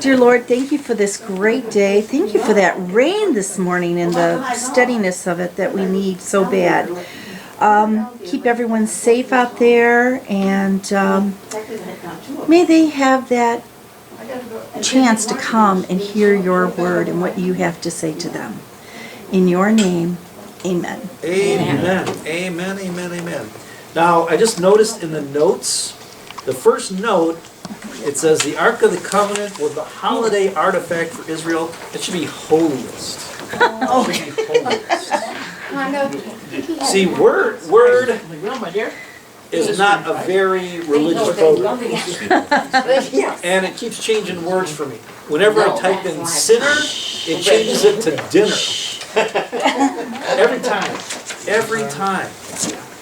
Dear Lord, thank you for this great day. Thank you for that rain this morning and the steadiness of it that we need so bad. Keep everyone safe out there, and may they have that chance to come and hear your word and what you have to say to them. In your name, amen. Amen. Amen, amen, amen. Now, I just noticed in the notes, the first note, it says the Ark of the Covenant was the holiday artifact for Israel. It should be holiest. It should be holiest. See, word is not a very religious program. And it keeps changing words for me. Whenever I type in sinner, it changes it to dinner. Every time. Every time.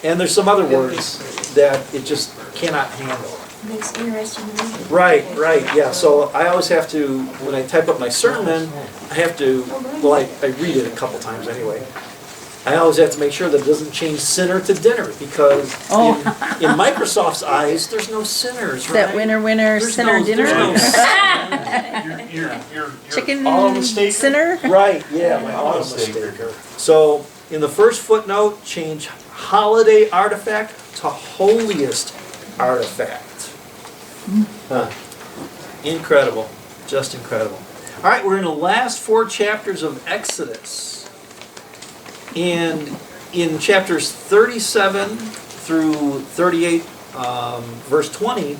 And there's some other words that it just cannot handle. Makes interesting reading. Right, yeah. So I always have to, when I type up my sermon, I have to, well, I read it a couple times anyway. I always have to make sure that it doesn't change sinner to dinner, because in Microsoft's eyes, there's no sinners, right? That winner, There's sinner, no, dinner. there's You're Chicken auto mistake. sinner. Right, yeah, my auto mistaker. So in the first footnote, change holiday artifact to holiest artifact. Huh. Incredible, just incredible. All right, we're in the last 4 chapters of Exodus. And in chapters 37 through 38, verse 20,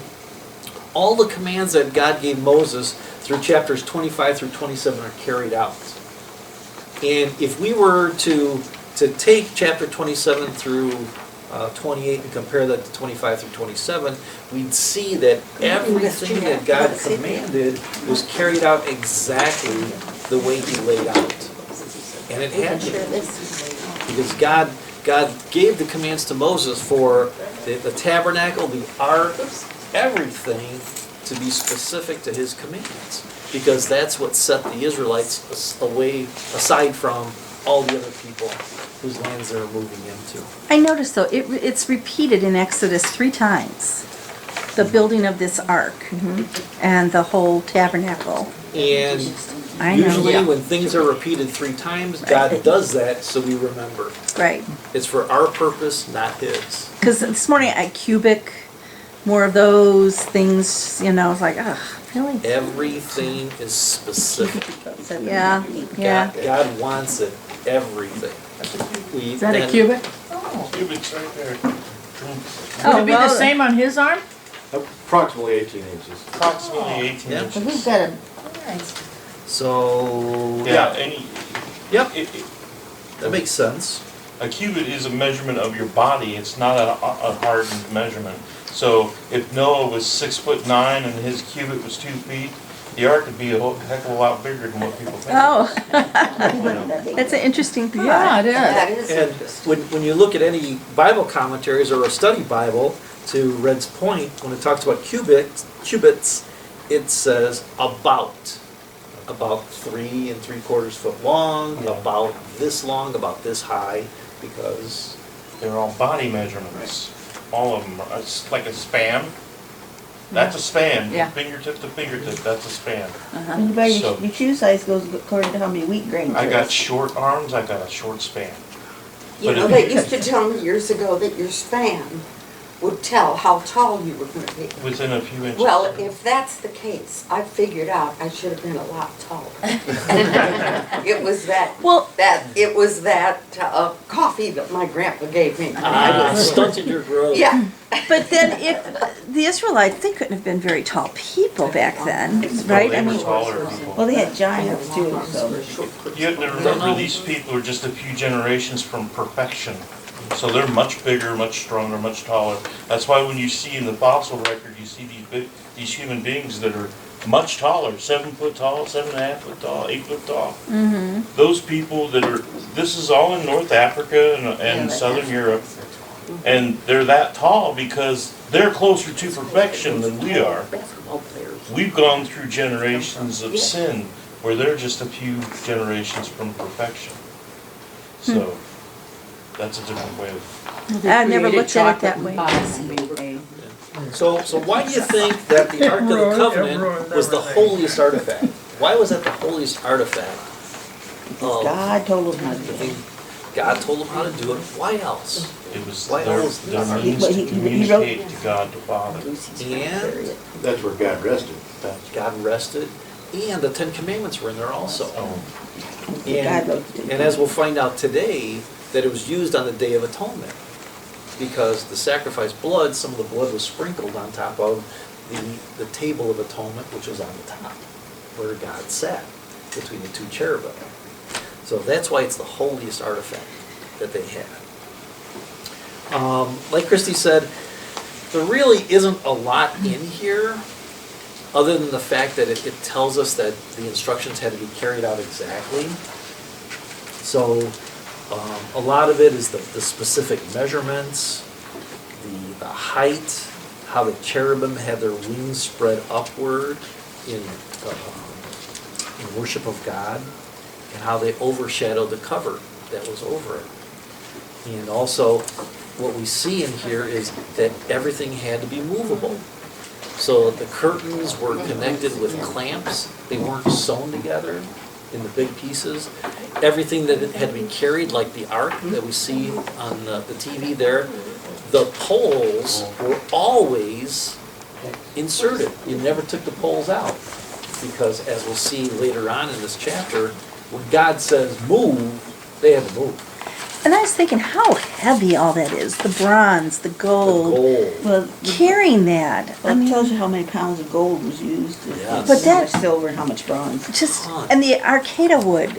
all the commands that God gave Moses through chapters 25 through 27 are carried out. And if we were to take chapter 27 through 28 and compare that to 25 through 27, we'd see that everything that God commanded was carried out exactly the way He laid out. And it had to be. Because God gave the commands to Moses for the tabernacle, the ark, everything to be specific to His commands. Because that's what set the Israelites away, aside from all the other people whose lands they're moving into. I noticed though, it's repeated in Exodus 3 times. The building of this ark and the whole tabernacle. And I know. usually when things are repeated 3 times, God does that so we remember. Right. It's for our purpose, not His. Because this morning at Cubic, more of those things, I was like, ugh, really? Everything is specific. Yeah. God wants it, everything. Is that a cubit? Cubic's right there. Would it be the same on his arm? Approximately 18 inches. Approximately 18 Yeah. inches. We've got a, So, Yeah, and Yep, that makes sense. a cubit is a measurement of your body. It's not a hardened measurement. So if Noah was 6'9" and his cubit was 2 feet, the ark would be a heck of a lot bigger than what people think. Oh, that's an interesting thought. yeah, it is. And when you look at any Bible commentaries or a study Bible, to Red's point, when it talks about cubits, it says about 3 3/4 foot long, about this long, about this high, because They're all body measurements. All of them. It's like a span. That's a span. Yeah. Fingertip to fingertip, that's a span. And by So- your shoe size goes according to how many wheat grains I there got is. short arms, I got a short span. You But know, if they you- used to tell me years ago that your span would tell how tall you were going to be. Within a few inches. Well, if that's the case, I figured out I should have been a lot taller. It was that coffee that my grandpa gave me. stunted your growth. Yeah. But then if the Israelites, they couldn't have been very tall people back then, right? They I were mean, taller people. Well, they had giants too, so. You have to remember, these people are just a few generations from perfection. So they're much bigger, much stronger, much taller. That's why when you see in the fossil record, you see these human beings that are much taller, 7 foot tall, 7.5 foot tall, 8 foot tall. Those people this is all in North Africa and Southern Europe. And they're that tall because they're closer to perfection than we are. We've gone through generations of sin where they're just a few generations from perfection. So that's a different way of. I never looked at it that way. So why do you think that the Ark of the Covenant was the holiest artifact? Why was that the holiest artifact? Because God told him how to do it. God told them how to do it. Why else? It was Why their, else? their He- means but to he wrote- communicate to God the Father. And That's where God rested. God rested, and the Ten Commandments were in there also. Oh, God And, wrote the and as we'll find out today, that it was used on the Day of Atonement. Because the sacrificed blood, some of the blood was sprinkled on top of the table of atonement, which was on the top, where God sat, between the two cherubim. So that's why it's the holiest artifact that they had. Like Christy said, there really isn't a lot in here, other than the fact that it tells us that the instructions had to be carried out exactly. So a lot of it is the specific measurements, the height, how the cherubim had their wings spread upward in worship of God, and how they overshadowed the cover that was over it. And also, what we see in here is that everything had to be movable. So the curtains were connected with clamps. They weren't sewn together in the big pieces. Everything that had to be carried, like the ark that we see on the TV there, the poles were always inserted. You never took the poles out. Because as we'll see later on in this chapter, when God says move, they had to move. And I was thinking how heavy all that is, the bronze, the The gold, gold. Well, carrying that. I well, it mean, tells you how many pounds of gold was used, and Yes. But how much that- silver and how much bronze. just, Ton. and the Arcata wood,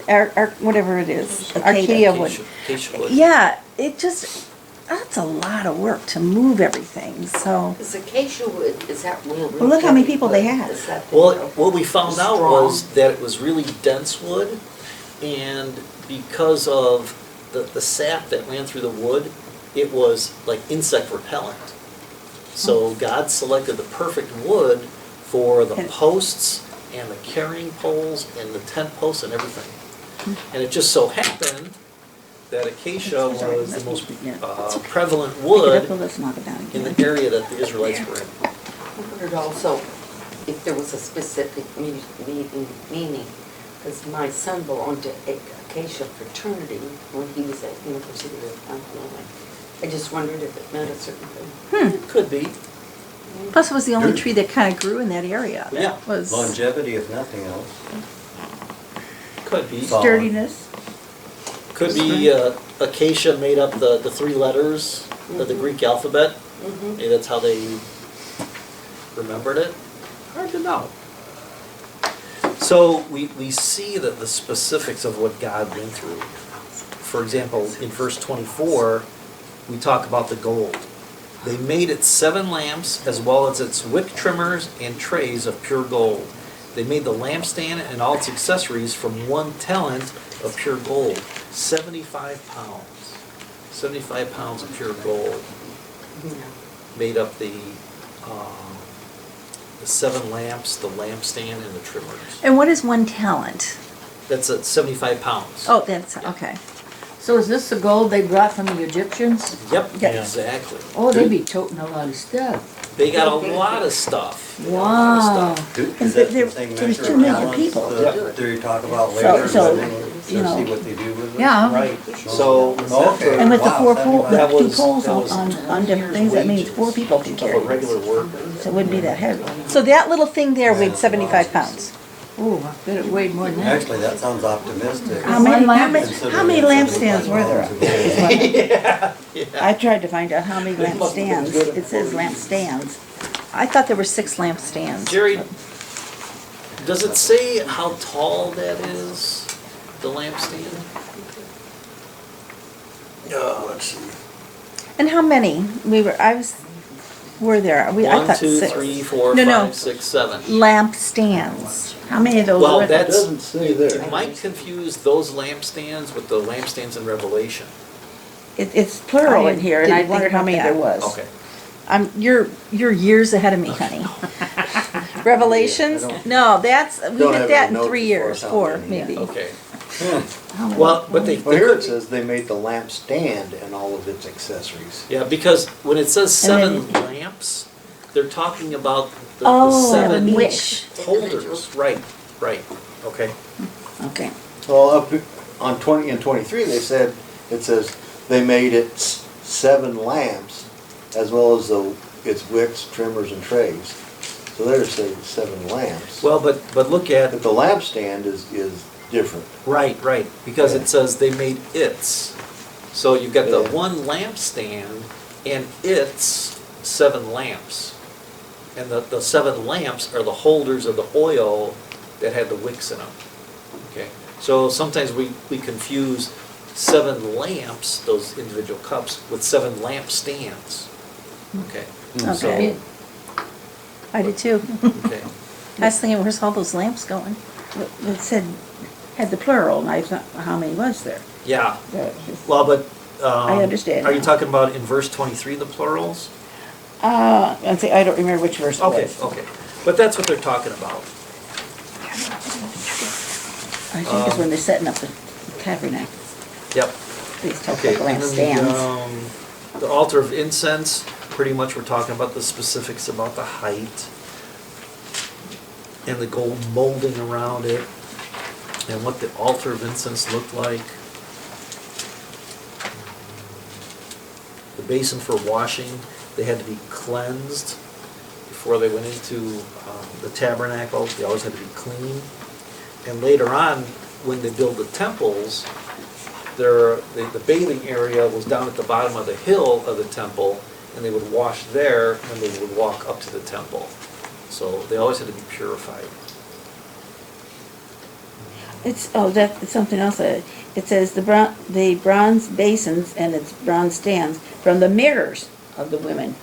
whatever it is, Arcata. Arcadia wood. Acacia wood. Yeah, it just, that's a lot of work to move everything, so. Is acacia wood, is that real? Well, look how many people they had. Is that Well, real? what we found out Strong. was that it was really dense wood, and because of the sap that ran through the wood, it was like insect repellent. So God selected the perfect wood for the And- posts and the carrying poles and the tent posts and everything. And it just so happened that acacia was the most prevalent Pick it up, wood well, let's knock it down in again. the area that the Israelites were in. I wondered also if there was a specific meaning, because my son belonged to Acacia fraternity when he was at University of Illinois. I just wondered if it meant a certain thing. Could be. Plus, it was the only tree that kind of grew in that area. Yeah. Was Longevity, if nothing else. Could be. Solid. Sturdiness. Could be acacia made up the three letters of the Greek alphabet. Mhm. Maybe that's how they remembered it. Hard to know. So we see that the specifics of what God went through. For example, in verse 24, we talk about the gold. They made it 7 lamps as well as its wick trimmers and trays of pure gold. They made the lampstand and all its accessories from 1 talent of pure gold. 75 pounds. 75 pounds of pure gold Yeah. made up the 7 lamps, the lampstand, and the trimmers. and what is 1 talent? That's at 75 pounds. Oh, that's, okay. So is this the gold they brought from the Egyptians? Yep, Yeah. exactly. Oh, they'd be toting a lot of stuff. They got a lot of stuff. They got a lot Wow. of stuff. Is that the same There was measure 2 of million talents people. that you talk about later? So, but you to know. see what they do with it? Yeah. Right, so Okay. And with the Wow, 4 That the 2 was- poles that was on different things, that means 4 people can of carry a it. regular worker. So it wouldn't be that heavy. So that little thing there weighed 75 pounds. Oh, I bet it weighed more than that. Actually, that sounds optimistic. How many Considering lampstands were there? 75 Yeah. I tried to find out how many They must have been lampstands. good at It says lampstands. I thought there were 6 lampstands. Jerry, does it say how tall that is, the lampstand? Let's see. And how many? Were there? I 1, thought 2, 6. 3, 4, No, 5, no. 6, 7. Lampstands. How many of those Well, were there? It doesn't say there. You might confuse those lampstands with the lampstands in Revelation. It's plural I in here, and I didn't think wondered how about many that. there was. Okay. You're years ahead of me, honey. Revelations? No, we Don't did have that any in 3 notes years, for us 4 on that yet. maybe. Okay. How many- Well, but they Well, here could it says they made the lampstand and all of its accessories. Yeah, because when it says And 7 then- lamps, they're talking about the Oh, seven the witch. holders, right, okay. Okay. Well, up on 20 and 23, it says they made it 7 lamps, as well as its wicks, trimmers, and trays. So there's say 7 lamps. Well, but look at, But the lampstand is different. right, because Yeah. it says they made its. So you've got the Yeah. one lampstand and its 7 lamps. And the 7 lamps are the holders of the oil that had the wicks in them. Okay, so sometimes we confuse 7 lamps, those individual cups, with 7 lampstands. Okay. Okay. I did too. Okay. I was thinking, where's all those lamps going? It said, had the plural, and I thought, how many was there? Yeah. There- Well, but I understand Are you now. talking about in verse 23 the plurals? I don't remember which verse it Okay, was. okay. But that's what they're talking about. I think it's when they're setting up the tabernacle. Yep. These talk Okay. about And then lampstands. the altar of incense. Pretty much we're talking about the specifics about the height and the gold molding around it and what the altar of incense looked like. The basin for washing, they had to be cleansed before they went into the tabernacle. They always had to be clean. And later on, when they build the temples, the bathing area was down at the bottom of the hill of the temple, and they would wash there, and they would walk up to the temple. So they always had to be purified. That's something else. It says the bronze basins and its bronze stands from the mirrors of the women.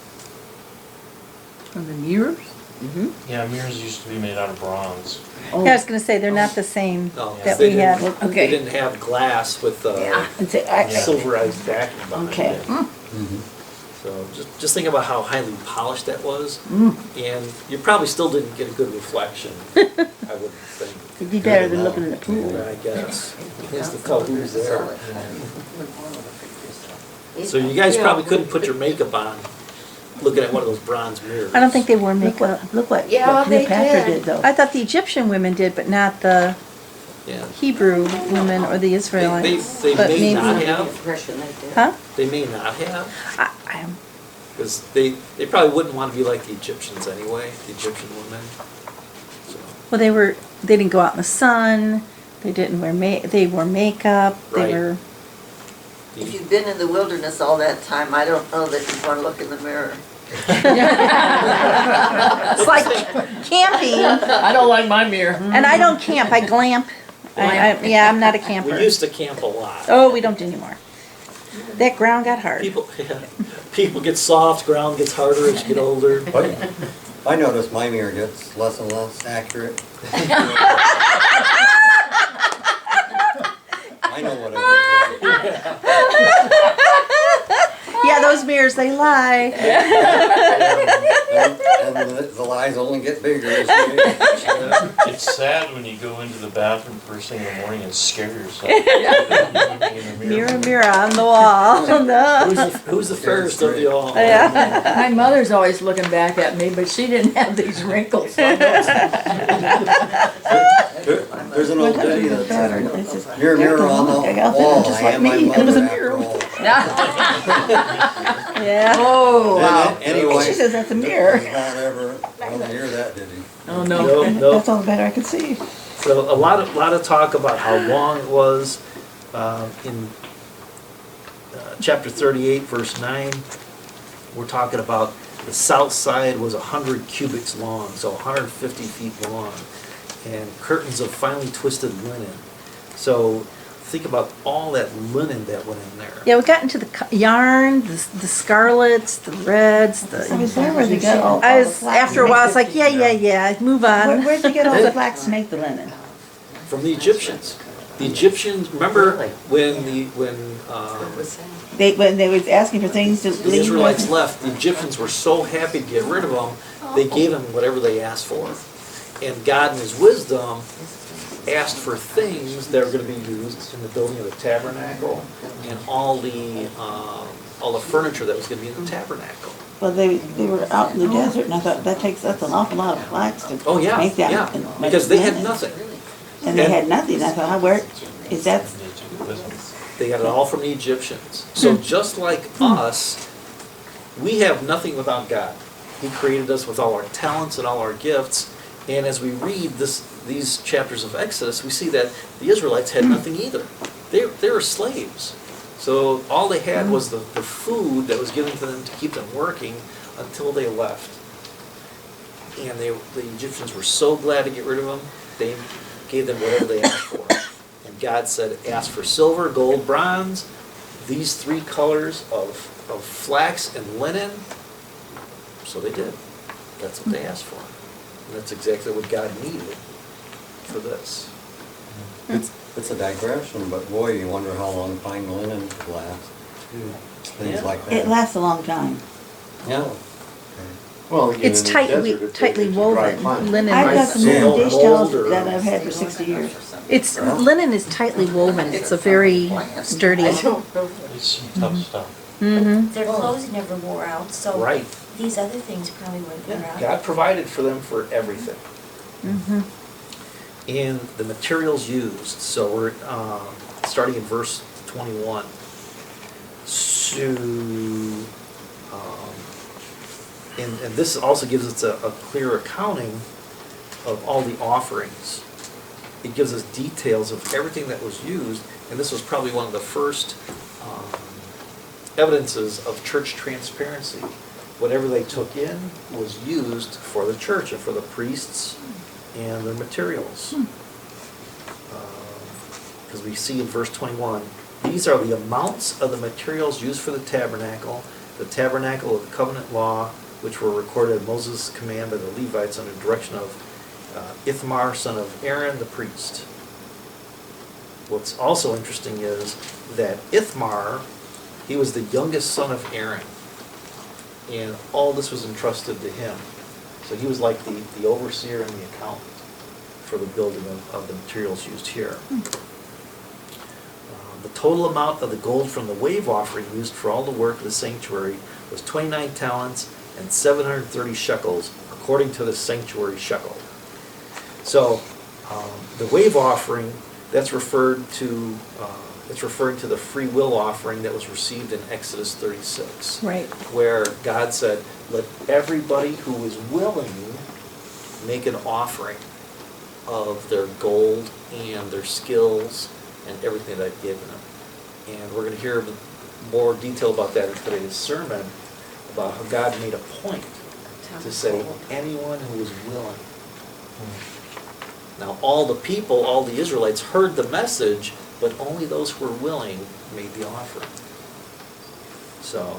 From the mirrors? Mm-hmm. Yeah, mirrors used to be made out of bronze. Yeah, I was gonna say, they're not the same No, that they we had. didn't- Okay. They didn't have glass with And say, silverized backing behind Okay. it. So just think about how highly polished that was, and you probably still didn't get a good reflection, I would think. It'd be better than looking in the pool. I guess. It's the tell who's there. So you guys probably couldn't put your makeup on looking at one of those bronze mirrors. I don't think they wore Look makeup. what Yeah, they Cleopatra did. did though. I thought the Egyptian women did, but not the Yeah. Hebrew women or the They Israelites. they But may maybe- not The have, impression they did. Huh? they may not have, I, because they probably wouldn't want to be like the Egyptians anyway, the Egyptian women. So, well, they didn't go out in the sun. They didn't wear they wore makeup. They Right. were. If you've been in the wilderness all that time, I don't know that you want to look in the mirror. It's like camping, I don't like my mirror. and I don't camp. I glamp. Yeah, I'm not a camper. we used to camp a lot. Oh, we don't anymore. That ground got hard. People get soft, ground gets harder as you get older. I notice my mirror gets less and less accurate. I know what I Yeah, those mirrors, they lie. did. And the lies only get bigger as you age. It's sad when you go into the bathroom first thing in the morning and scare yourself. Looking in the Mirror, mirror on the wall. No. Who's the fairest of you all? Yeah. My mother's always looking back at me, but she didn't have these wrinkles. There's an old ditty that Daughter, says, it says, "Mirror, mirror on the wall, just I like am my me. It was a mother mirror. after all." Yeah. Oh, wow. And anyway, She says that's a mirror. he's not ever going to hear that, did he? Oh, no. Nope. That's all the better I could see. So a lot of talk about how long it was in chapter 38, verse 9. We're talking about the south side was 100 cubits long, so 150 feet long, and curtains of finely twisted linen. So think about all that linen that went in there. Yeah, we got into the yarn, the scarlets, the reds, I was there where they the. got all I the was flax after a to while. make It's like, yeah, move on. Where'd they get all the flax to make the linen? From the Egyptians. The Egyptians, remember when What was that? When they was asking for things to the leave. Israelites left, the Egyptians were so happy to get rid of them, they gave them whatever they asked for. And God in His wisdom asked for things that were going to be used in the building of the tabernacle and all the furniture that was going to be in the tabernacle. Well, they were out in the desert, and I thought, that's an awful lot of flax to Oh, yeah, make that. yeah, and make because they had linen. nothing. And they had nothing, I thought, where, is that, They got it all from the Egyptians. So just like us, we have nothing without God. He created us with all our talents and all our gifts. And as we read these chapters of Exodus, we see that the Israelites had nothing either. They were slaves. So all they had was the food that was given to them to keep them working until they left. And the Egyptians were so glad to get rid of them, they gave them whatever they asked for. And God said, ask for silver, gold, bronze, these three colors of flax and linen. So they did. That's what they asked for. And that's exactly what God needed for this. It's a digression, but boy, you wonder how long fine linen lasts. Things Yeah. like that. it lasts a long time. Yeah. Well, again, It's in the tightly, desert, tightly it's a dry woven, climate. linen I've got is, some Yeah. little dish Mold towels or- that I've had for 60 years. it's, linen is tightly woven, it's a very sturdy. I don't know. It's some tough stuff. Mm-hmm. Their clothes never wore out, so Right. these other things probably wouldn't wear Yeah. out. God provided for them for everything. Mm-hmm. And the materials used, so we're starting in verse 21. So, and this also gives us a clear accounting of all the offerings. It gives us details of everything that was used, and this was probably one of the first evidences of church transparency. Whatever they took in was used for the church and for the priests and their materials. Because we see in verse 21, these are the amounts of the materials used for the tabernacle of the covenant law, which were recorded at Moses' command by the Levites under direction of Ithamar, son of Aaron, the priest. What's also interesting is that Ithamar, he was the youngest son of Aaron, and all this was entrusted to him. So he was like the overseer and the accountant for the building of the materials used here. The total amount of the gold from the wave offering used for all the work of the sanctuary was 29 talents and 730 shekels, according to the sanctuary shekel. So the wave offering, that's referring to the free will offering that was received in Exodus 36. Right. Where God said, let everybody who is willing make an offering of their gold and their skills and everything that I've given them. And we're going to hear more detail about that in today's sermon, about how God made a point to say anyone who is willing. Now all the people, all the Israelites heard the message, but only those who were willing made the offering. So,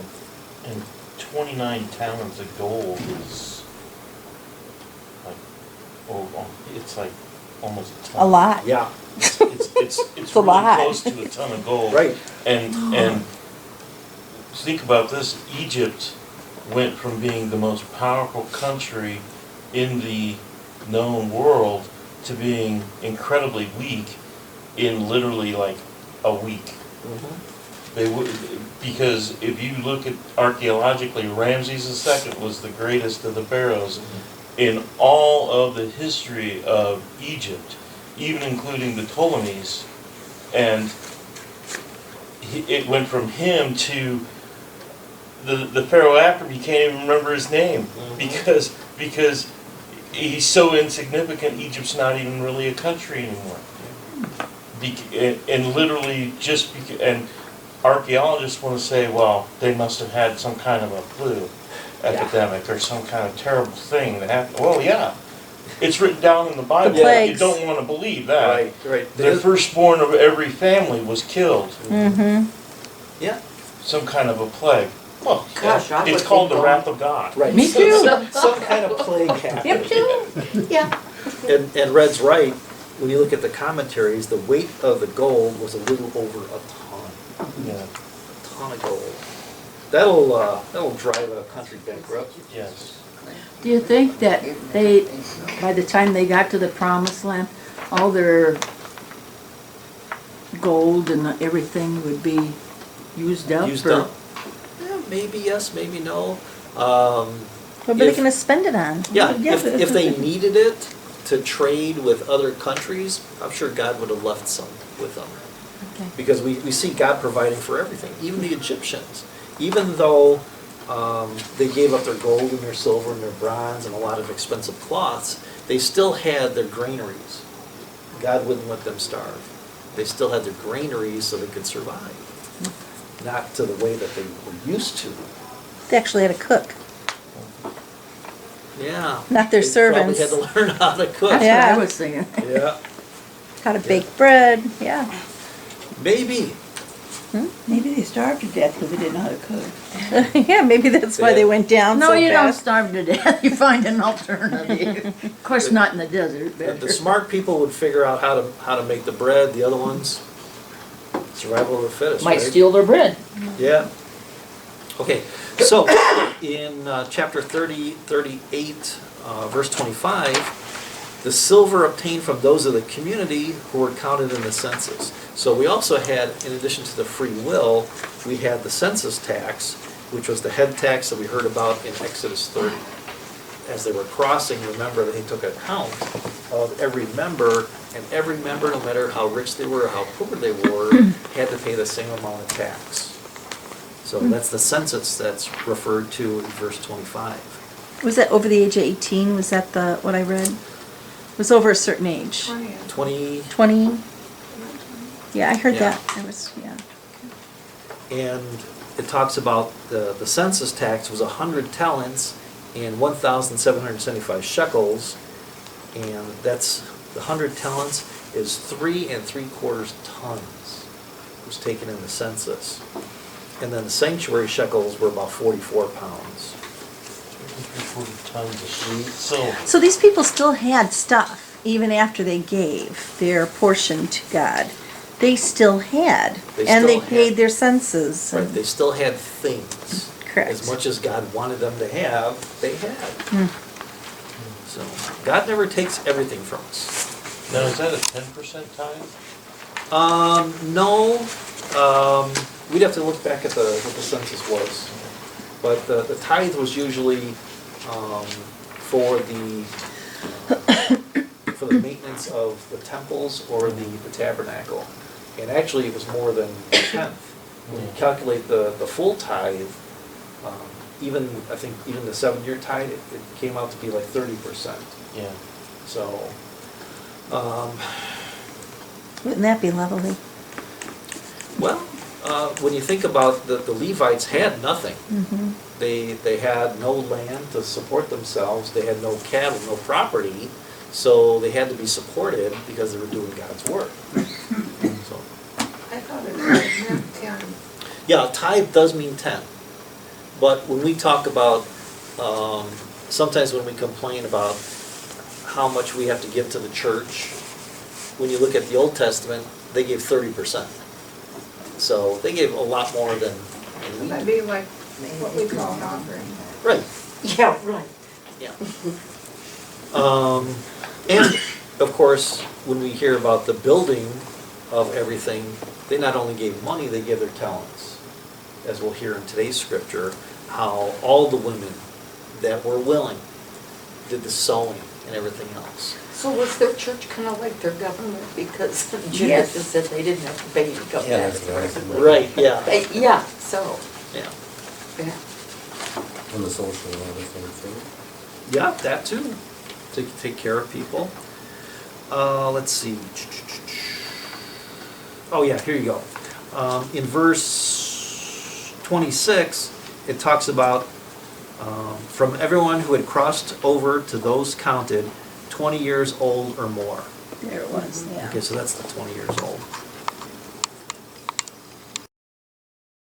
And 29 talents of gold is like, it's like almost a ton. A lot. yeah, It's a really lot. close to a ton of gold. right. And think about this, Egypt went from being the most powerful country in the known world to being incredibly weak in literally like a week. They would, because if you look at archaeologically, Ramses II was the greatest of the pharaohs in all of the history of Egypt, even including the Ptolemies, and it went from him to the pharaoh after him. You can't even remember his name because he's so insignificant. Egypt's not even really a country anymore. And literally and archaeologists want to say, well, they must have had some kind of a flu epidemic or some kind of terrible thing that happened. Well, yeah, it's written down in the Bible. The plagues. You don't want to believe that. Right. The firstborn of every family was killed. Mm-hmm. Yeah. Some kind of a plague. Well, Gosh, I it's would called the think wrath of God. Right. Me too. Some kind of plague happened. Yep, too. Yeah. And Red's right. When you look at the commentaries, the weight of the gold was a little over a ton. Yeah. A ton of gold. That'll drive a country bankrupt. Yes. Do you think that by the time they got to the promised land, all their gold and everything would be used up? Used or- up? Yeah, maybe yes, maybe no. What were they gonna spend it on? Yeah, if they needed it to trade with other countries, I'm sure God would have left some with them. Okay. Because we see God providing for everything, even the Egyptians. Even though they gave up their gold and their silver and their bronze and a lot of expensive cloths, they still had their granaries. God wouldn't let them starve. They still had their granaries so they could survive. Not to the way that they were used to. They actually had a cook. Yeah. Not their servants. They probably had to learn how to cook. That's Yeah. what I was thinking. Yeah. How to bake bread, yeah. Maybe. Maybe they starved to death because they didn't know how to cook. Yeah, maybe that's why they went down No, so you don't fast. starve to death, you find an alternative. Of course, not in the desert, The but. smart people would figure out how to make the bread. The other ones, survival of the fittest. Might right? steal their bread. Yeah. Okay, so in chapter 38, verse 25, the silver obtained from those of the community who were counted in the census. So we also had, in addition to the free will, we had the census tax, which was the head tax that we heard about in Exodus 30. As they were crossing, remember they took account of every member, and every member, no matter how rich they were or how poor they were, had to pay the same amount of tax. So that's the census that's referred to in verse 25. Was that over the age of 18? Was that what I read? It was over a certain age. 20, 20? Yeah, I heard Yeah. that. It was, yeah. and it talks about the census tax was 100 talents and 1,775 shekels, and that's, the 100 talents is 3 3/4 tons was taken in the census. And then the sanctuary shekels were about 44 pounds. 340 tons of silver. So these people still had stuff, even after they gave their portion to God. They still had. They And they still paid had. their census. Right, they still had things. Correct. As much as God wanted them to have, they had. So God never takes everything from us. Now, is that a 10% tithe? No, we'd have to look back at what the census was. But the tithe was usually for the maintenance of the temples or the tabernacle. And actually, it was more than a tenth. When you calculate the full tithe, even the 7-year tithe, it came out to be like 30%. Yeah. So, Wouldn't that be lovely? well, when you think about the Levites had nothing. Mm-hmm. They had no land to support themselves. They had no cattle, no property. So they had to be supported because they were doing God's work. So, I thought it meant 10. yeah, tithe does mean 10. But when we talk about, sometimes when we complain about how much we have to give to the church, when you look at the Old Testament, they gave 30%. So they gave a lot more than we That'd do. be like what we call an offering. Right, Yeah, right. yeah. And, of course, when we hear about the building of everything, they not only gave money, they gave their talents. As we'll hear in today's scripture, how all the women that were willing did the sewing and everything else. So was their church kind of like their government? Because Judith just said they didn't have to pay to go Yeah, back. that's right. Right, yeah, Yeah, so, yeah. yeah. And the social and everything too. Yeah, that too, to take care of people. Let's see. Oh yeah, here you go. In verse 26, it talks about from everyone who had crossed over to those counted 20 years old or more. There it was, yeah. Okay, so that's the 20 years old.